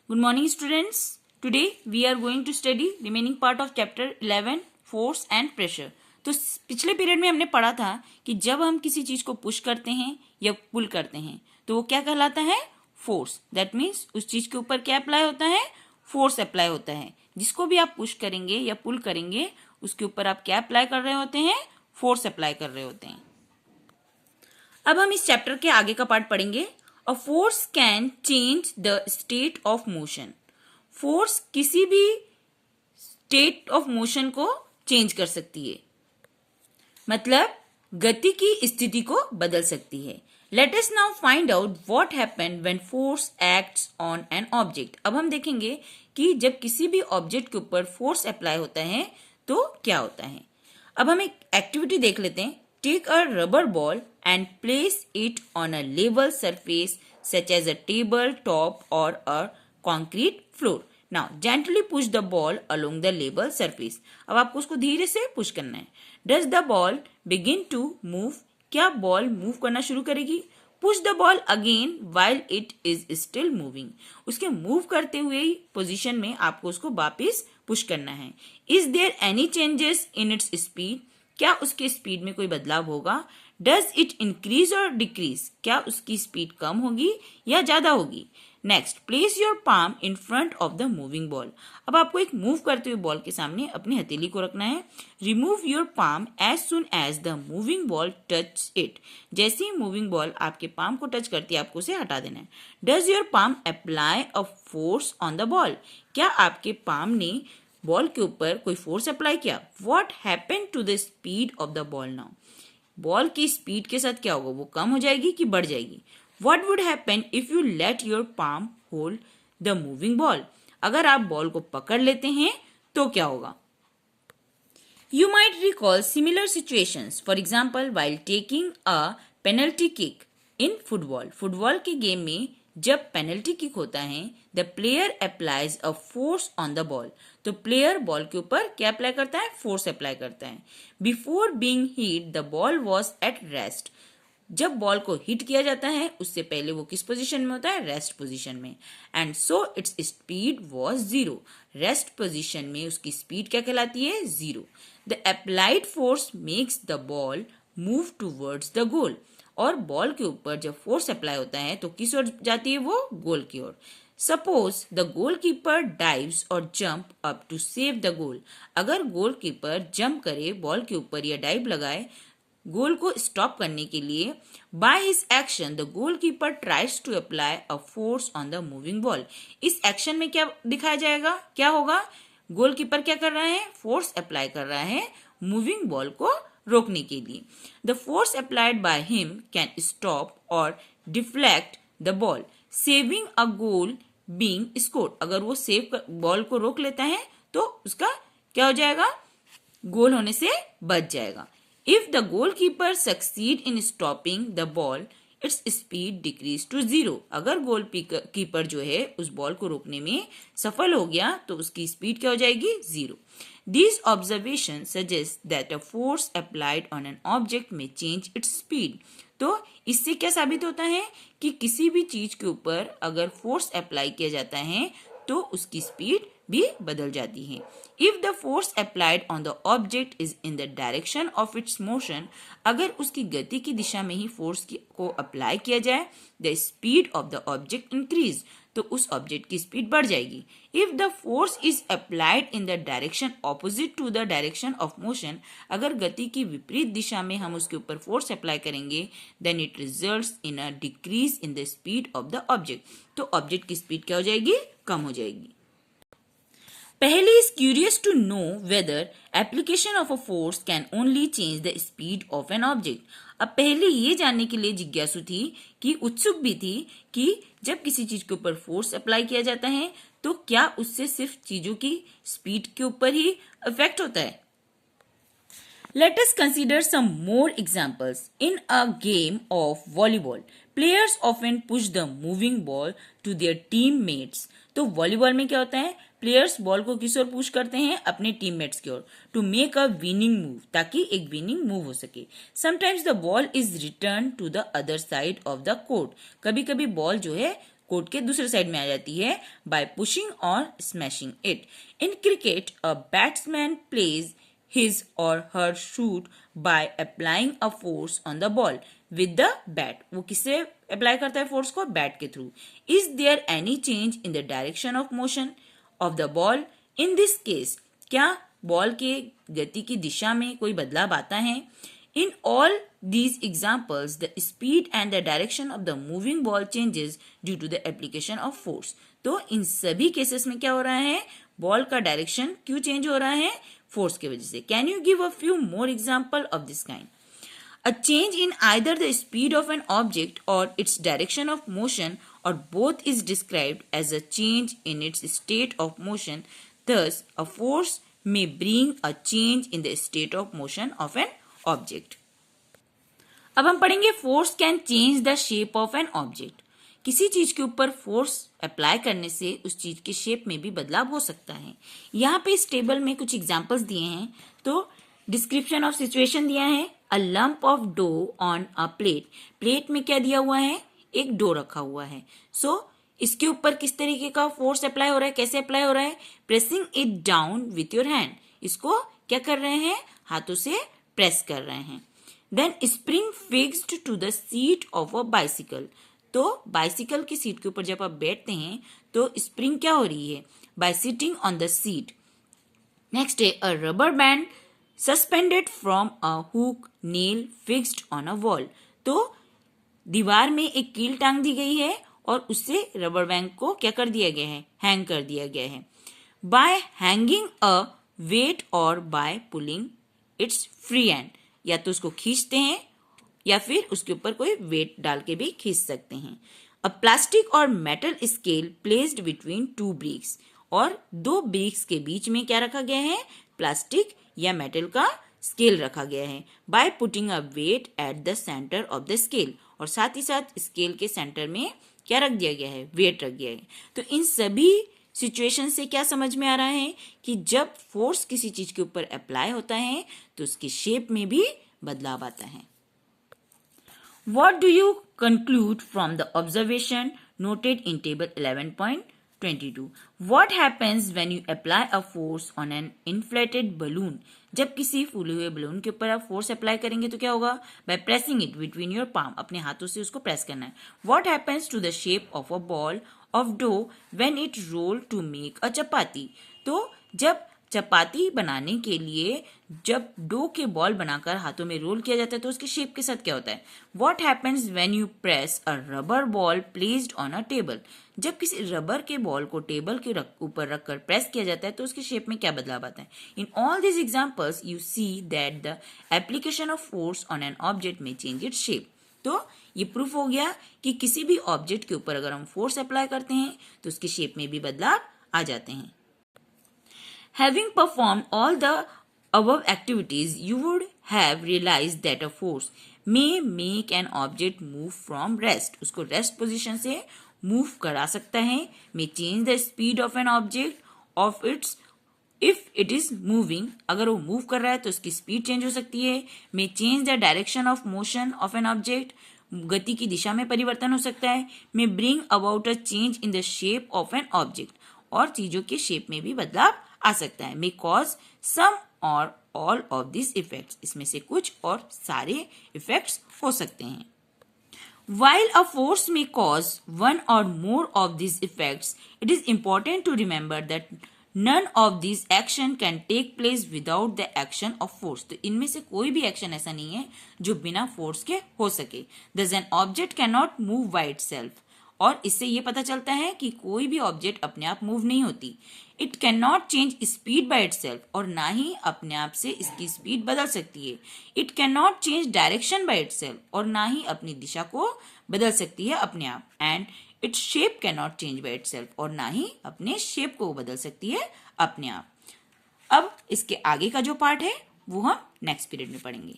Good morning, students. Today we are going to study remaining part of chapter 11, force and pressure. तो पिछले period में हमने पढ़ा था कि जब हम किसी चीज को पुश करते हैं या पुल करते हैं तो वो क्या कहलाता है? फोर्स. दैट मीन्स उस चीज के ऊपर क्या अप्लाई होता है? फोर्स अप्लाई होता है. जिसको भी आप पुश करेंगे या पुल करेंगे उसके ऊपर आप क्या अप्लाई कर रहे होते हैं? फोर्स अप्लाई कर रहे होते हैं. अब हम इस चैप्टर के आगे का पार्ट पढ़ेंगे. A force can change the state of motion. Force किसी भी स्टेट ऑफ मोशन को चेंज कर सकती है, मतलब गति की स्थिति को बदल सकती है. Let us now find out what happened when force acts on an object. अब हम देखेंगे कि जब किसी भी ऑब्जेक्ट के ऊपर फोर्स अप्लाई होता है तो क्या होता है. अब हम एक एक्टिविटी देख लेते हैं. Take a rubber ball and place it on a level surface such as a table top or a concrete floor. Now gently push the ball along the level surface. अब आपको उसको धीरे से पुश करना है. Does the ball begin to move? क्या ball move करना शुरू करेगी? Push the ball again while it is still moving. उसके मूव करते हुए ही पोजीशन में आपको उसको वापस पुश करना है. Is there any changes in its speed? क्या उसके स्पीड में कोई बदलाव होगा? डज इट इंक्रीज और डिक्रीज? क्या उसकी स्पीड कम होगी या ज्यादा होगी? Next, place your palm in front of the moving ball. अब आपको एक मूव करते हुए बॉल के सामने अपनी हथेली को रखना है. Remove your palm as soon as the moving ball touch it. जैसे ही मूविंग बॉल आपके पाम को टच करती है आपको उसे हटा देना है. Does your palm apply a force on the ball? क्या आपके पाम ने बॉल के ऊपर कोई फोर्स अप्लाई किया? What happen to the speed of the ball now? Ball की स्पीड के साथ क्या होगा? वो कम हो जाएगी कि बढ़ जाएगी? What would happen if you let your palm hold the moving ball? अगर आप बॉल को पकड़ लेते हैं तो क्या होगा? You might recall similar situations. For example, while taking a penalty kick in football. Football के गेम में जब पेनल्टी किक होता है the player applies a force on the ball. तो प्लेयर बॉल के ऊपर क्या अप्लाई करता है? फोर्स अप्लाई करता है. Before being hit the ball was at rest. जब बॉल को हिट किया जाता है उससे पहले वो किस पोजीशन में होता है? रेस्ट पोजीशन में. And so its speed was zero. Rest position में उसकी स्पीड क्या कहलाती है? Zero. The applied force makes the ball move towards the goal. और बॉल के ऊपर जब फोर्स अप्लाई होता है तो किस ओर जाती है? वो गोल की ओर. सपोज द गोलकीपर डाइव्स और jump up to save the goal. अगर गोलकीपर जंप करे बॉल के ऊपर या डाइव लगाए गोल को स्टॉप करने के लिए, by his action the goalkeeper tries to apply a force on the moving ball. इस एक्शन में क्या दिखाया जाएगा? क्या होगा? गोलकीपर क्या कर रहा है? फोर्स अप्लाई कर रहा है मूविंग बॉल को रोकने के लिए. The force applied by him can stop or deflect the ball, saving a goal being scored. अगर वो सेव बॉल को रोक लेता है तो उसका क्या हो जाएगा? गोल होने से बच जाएगा. If the goalkeeper succeed in stopping the ball its speed decrease to zero. अगर गोल कीपर जो है उस बॉल को रोकने में सफल हो गया तो उसकी स्पीड क्या हो जाएगी? Zero. These observations suggest that a force applied on an object may change its speed. तो इससे क्या साबित होता है कि किसी भी चीज के ऊपर अगर फोर्स अप्लाई किया जाता है तो उसकी स्पीड भी बदल जाती है. If the force applied on the object is in the direction of its motion, अगर उसकी गति की दिशा में ही फोर्स को अप्लाई किया जाए, the speed of the object increase, तो उस ऑब्जेक्ट की स्पीड बढ़ जाएगी. If the force is applied in the direction opposite to the direction of motion, अगर गति की विपरीत दिशा में हम उसके ऊपर फोर्स अप्लाई करेंगे then it results in a decrease in the speed of the object. तो ऑब्जेक्ट की स्पीड क्या हो जाएगी? कम हो जाएगी. Paheli is curious to know whether application of a force can only change the speed of an object. अब पहले ये जानने के लिए जिज्ञासु थी कि उत्सुक भी थी कि जब किसी चीज के ऊपर फोर्स अप्लाई किया जाता है तो क्या उससे सिर्फ चीजों की स्पीड के ऊपर ही इफेक्ट होता है. Let us consider some more examples. In a game of volleyball, players often push the moving ball to their teammates. तो वॉलीबॉल में क्या होता है? प्लेयर्स बॉल को किस ओर पुश करते हैं? अपने टीममेट्स की ओर. To make a winning move, ताकि एक विनिंग मूव हो सके. Sometimes the ball is return to the other side of the court. कभी कभी बॉल जो है कोर्ट के दूसरे साइड में आ जाती है बाय पुशिंग और smashing it. In cricket a batsman plays his or her shoot by applying a force on the ball with the bat. वो किससे अप्लाई करता है फोर्स को? बैट के through. Is there any change in the direction of motion of the ball? In this case, क्या ball के गति की दिशा में कोई बदलाव आता है? In all these examples, the speed and the direction of the moving ball changes due to the application of force. तो इन सभी केसेस में क्या हो रहा है? बॉल का डायरेक्शन क्यों चेंज हो रहा है? फोर्स की वजह से. Can you give a few more example of this kind? A change in either the speed of an object or its direction of motion or both is described as a change in its state of motion. Thus, a force may bring a change in the state of motion of an object. अब हम पढ़ेंगे force can change the shape of an object. किसी चीज के ऊपर force apply करने से उस चीज के शेप में भी बदलाव हो सकता है. यहाँ पे इस टेबल में कुछ एग्जांपल्स दिए हैं. तो डिस्क्रिप्शन ऑफ सिचुएशन दिया है. A lump of dough on a plate. Plate में क्या दिया हुआ है? एक डो रखा हुआ है. सो इसके ऊपर किस तरीके का फोर्स अप्लाई हो रहा है? कैसे अप्लाई हो रहा है? Pressing it down with your hand. इसको क्या कर रहे हैं? हाथों से प्रेस कर रहे हैं. Then spring fixed to the seat of a bicycle. तो बाइसिकल की सीट के ऊपर जब आप बैठते हैं तो स्प्रिंग क्या हो रही है? By sitting on the seat. Next है a rubber band suspended from a hook nail fixed on a wall. तो दीवार में एक कील टांग दी गई है और उससे रबर बैंड को क्या कर दिया गया है? हैंग कर दिया गया है. बाय हैंगिंग अ वेट और by pulling its free hand. या तो उसको खींचते हैं या फिर उसके ऊपर कोई वेट डाल के भी खींच सकते हैं. अ प्लास्टिक और metal scale placed between two bricks. और दो ब्रिक्स के बीच में क्या रखा गया है? प्लास्टिक या मेटल का स्केल रखा गया है. By putting a weight at the centre of the scale. और साथ ही साथ स्केल के सेंटर में क्या रख दिया गया है? वेट रख दिया है. तो इन सभी सिचुएशन से क्या समझ में आ रहा है कि जब फोर्स किसी चीज के ऊपर अप्लाई होता है तो उसकी शेप में भी बदलाव आता है. What do you conclude from the observation noted in table 11.22? What happens when you apply a force on an inflated balloon? जब किसी फूले हुए बलून के ऊपर आप फोर्स अप्लाई करेंगे तो क्या होगा? By pressing it between your palm. अपने हाथों से उसको प्रेस करना है. What happens to the shape of a ball of dough when it rolled to make a chapati? तो जब चपाती बनाने के लिए जब डो के बॉल बनाकर हाथों में रोल किया जाता है तो उसके शेप के साथ क्या होता है? What happens when you press a rubber ball placed on a table? जब किसी रबर के बॉल को टेबल के ऊपर रखकर प्रेस किया जाता है तो उसके शेप में क्या बदलाव आता है? In all these examples, you see that the application of force on an object may change its shape. तो ये प्रूफ हो गया कि किसी भी ऑब्जेक्ट के ऊपर अगर हम फोर्स अप्लाई करते हैं तो उसके शेप में भी बदलाव आ जाते हैं. Having performed all the above activities, you would have realized that a force may make an object move from rest. उसको rest position से move करा सकता है. May change the speed of an object of its if it is moving. अगर वो move कर रहा है तो उसकी speed change हो सकती है. May change the direction of motion of an object. गति की दिशा में परिवर्तन हो सकता है. May bring about a change in the shape of an object. और चीजों के शेप में भी बदलाव आ सकता है. May cause some or all of these effects. इसमें से कुछ और सारे effects हो सकते हैं. While a force may cause one or more of these effects, it is important to remember that none of these action can take place without the action of force. तो इनमें से कोई भी एक्शन ऐसा नहीं है जो बिना फोर्स के हो सके. Thus an object cannot move by itself. और इससे ये पता चलता है कि कोई भी ऑब्जेक्ट अपने आप मूव नहीं होती. It can not change speed by itself. और ना ही अपने आप से इसकी स्पीड बदल सकती है. It can not change direction by itself. और ना ही अपनी दिशा को बदल सकती है अपने आप. And its shape can not change by itself. और ना ही अपने शेप को बदल सकती है अपने आप. अब इसके आगे का जो पार्ट है वो हम नेक्स्ट पीरियड में पढ़ेंगे.